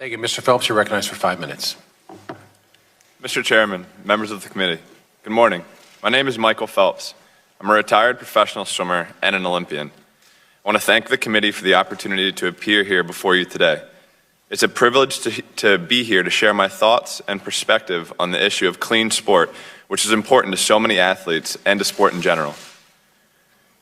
Thank you. Mr. Phelps, you're recognized for 5 minutes. Mr. Chairman, members of the committee, good morning. My name is Michael Phelps. I'm a retired professional swimmer and an Olympian. I want to thank the committee for the opportunity to appear here before you today. It's a privilege to be here to share my thoughts and perspective on the issue of clean sport, which is important to so many athletes and to sport in general.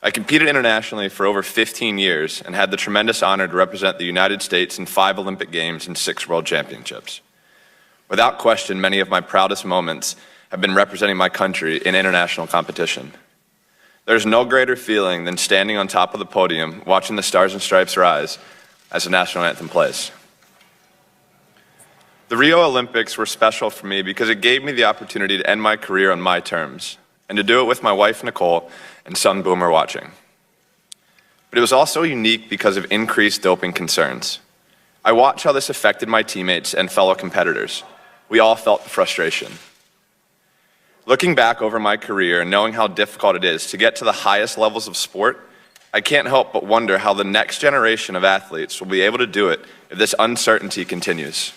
I competed internationally for over 15 years and had the tremendous honor to represent the United States in 5 Olympic Games and 6 World Championships. Without question, many of my proudest moments have been representing my country in international competition. There's no greater feeling than standing on top of the podium, watching the Stars and Stripes rise as the national anthem plays. The Rio Olympics were special for me because it gave me the opportunity to end my career on my terms, and to do it with my wife, Nicole, and son, Boomer, watching. But it was also unique because of increased doping concerns. I watched how this affected my teammates and fellow competitors. We all felt the frustration. Looking back over my career and knowing how difficult it is to get to the highest levels of sport, I can't help but wonder how the next generation of athletes will be able to do it if this uncertainty continues.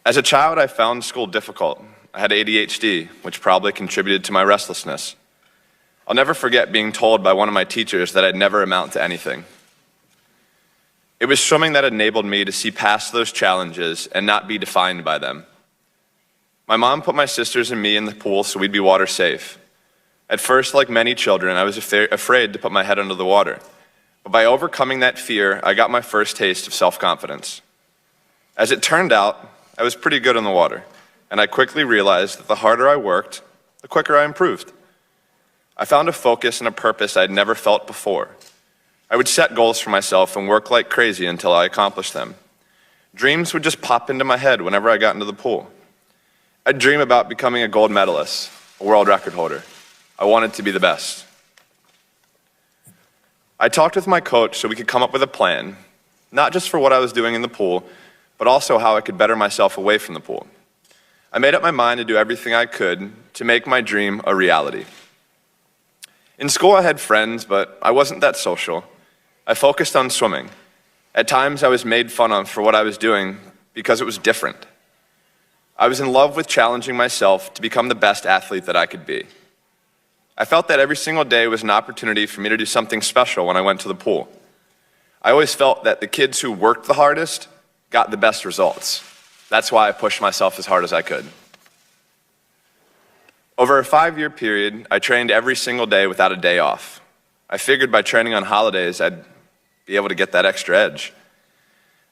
As a child, I found school difficult. I had ADHD, which probably contributed to my restlessness. I'll never forget being told by one of my teachers that I'd never amount to anything. It was swimming that enabled me to see past those challenges and not be defined by them. My mom put my sisters and me in the pool so we'd be water safe. At first, like many children, I was afraid to put my head under the water. But by overcoming that fear, I got my first taste of self-confidence. As it turned out, I was pretty good in the water, and I quickly realized that the harder I worked, the quicker I improved. I found a focus and a purpose I'd never felt before. I would set goals for myself and work like crazy until I accomplished them. Dreams would just pop into my head whenever I got into the pool. I'd dream about becoming a gold medalist, a world record holder. I wanted to be the best. I talked with my coach so we could come up with a plan, not just for what I was doing in the pool, but also how I could better myself away from the pool. I made up my mind to do everything I could to make my dream a reality. In school, I had friends, but I wasn't that social. I focused on swimming. At times, I was made fun of for what I was doing because it was different. I was in love with challenging myself to become the best athlete that I could be. I felt that every single day was an opportunity for me to do something special when I went to the pool. I always felt that the kids who worked the hardest got the best results. That's why I pushed myself as hard as I could. Over a 5-year period, I trained every single day without a day off. I figured by training on holidays, I'd be able to get that extra edge.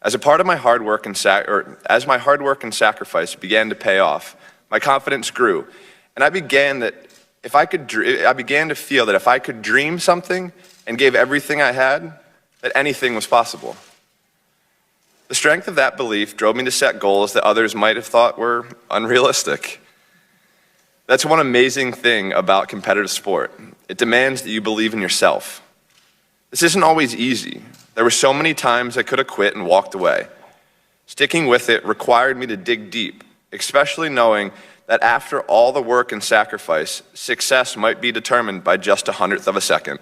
As my hard work and sacrifice began to pay off, my confidence grew, and I began to feel that if I could dream something and gave everything I had, that anything was possible. The strength of that belief drove me to set goals that others might have thought were unrealistic. That's one amazing thing about competitive sport. It demands that you believe in yourself. This isn't always easy. There were so many times I could have quit and walked away. Sticking with it required me to dig deep, especially knowing that after all the work and sacrifice, success might be determined by just 1/100th of a second.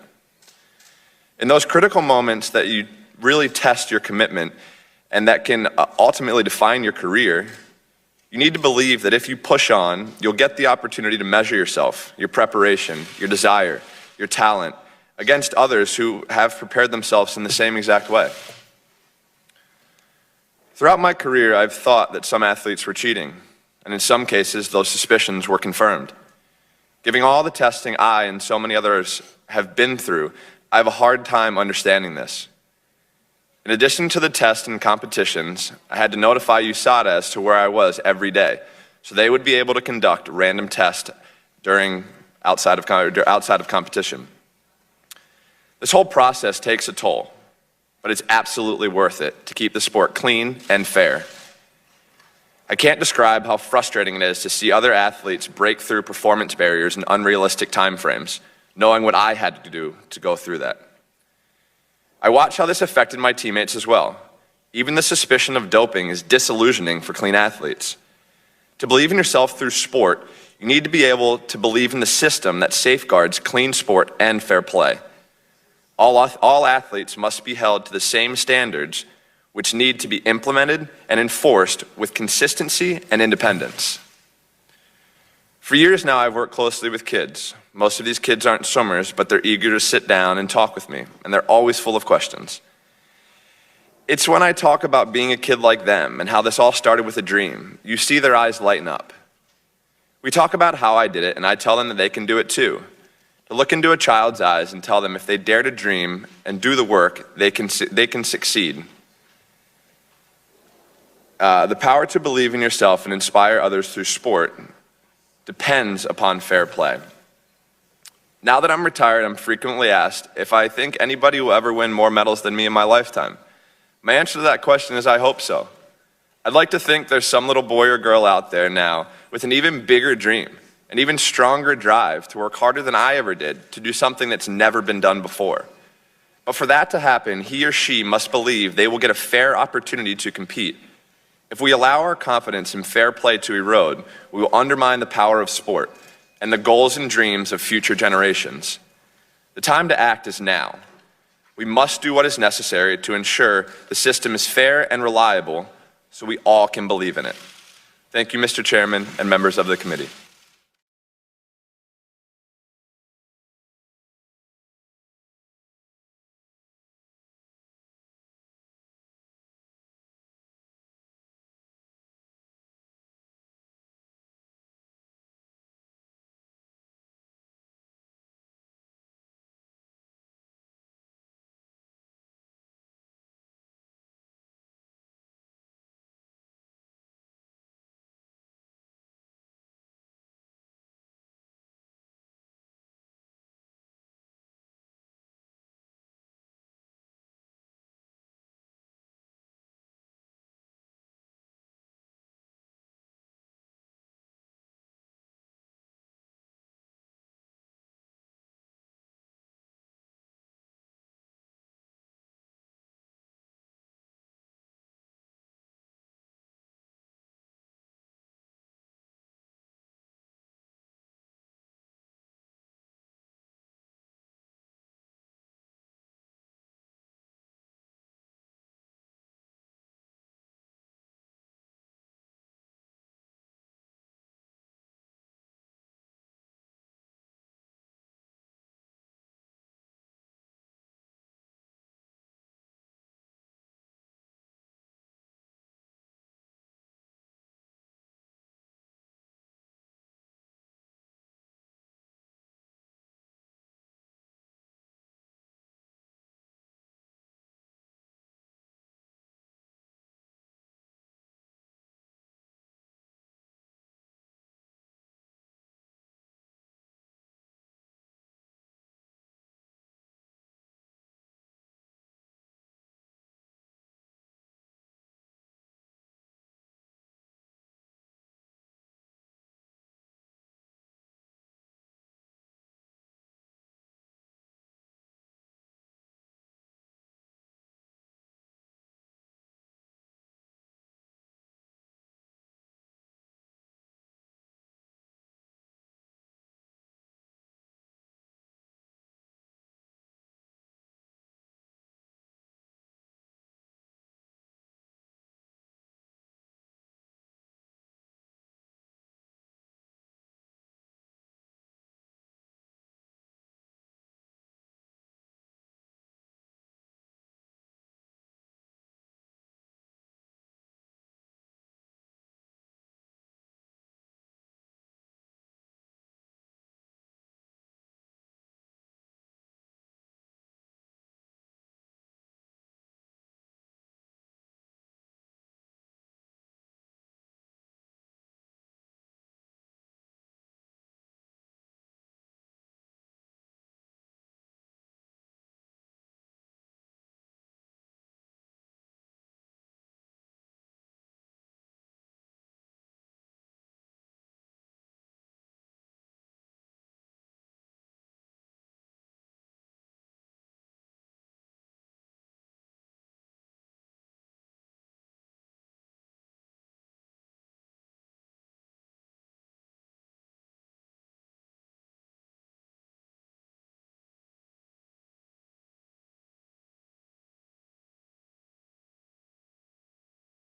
In those critical moments that you really test your commitment and that can ultimately define your career, you need to believe that if you push on, you'll get the opportunity to measure yourself, your preparation, your desire, your talent, against others who have prepared themselves in the same exact way. Throughout my career, I've thought that some athletes were cheating, and in some cases, those suspicions were confirmed. Given all the testing I and so many others have been through, I have a hard time understanding this. In addition to the tests and competitions, I had to notify USADA as to where I was every day, so they would be able to conduct random tests outside of competition. This whole process takes a toll, but it's absolutely worth it to keep the sport clean and fair. I can't describe how frustrating it is to see other athletes break through performance barriers in unrealistic timeframes, knowing what I had to do to go through that. I watched how this affected my teammates as well. Even the suspicion of doping is disillusioning for clean athletes. To believe in yourself through sport, you need to be able to believe in the system that safeguards clean sport and fair play. All athletes must be held to the same standards, which need to be implemented and enforced with consistency and independence. For years now, I've worked closely with kids. Most of these kids aren't swimmers, but they're eager to sit down and talk with me, and they're always full of questions. It's when I talk about being a kid like them and how this all started with a dream, you see their eyes lighten up. We talk about how I did it, and I tell them that they can do it too. To look into a child's eyes and tell them if they dare to dream and do the work, they can succeed. The power to believe in yourself and inspire others through sport depends upon fair play. Now that I'm retired, I'm frequently asked if I think anybody will ever win more medals than me in my lifetime. My answer to that question is I hope so. I'd like to think there's some little boy or girl out there now with an even bigger dream, an even stronger drive to work harder than I ever did to do something that's never been done before. But for that to happen, he or she must believe they will get a fair opportunity to compete. If we allow our confidence in fair play to erode, we will undermine the power of sport and the goals and dreams of future generations. The time to act is now. We must do what is necessary to ensure the system is fair and reliable so we all can believe in it. Thank you, Mr. Chairman and members of the committee.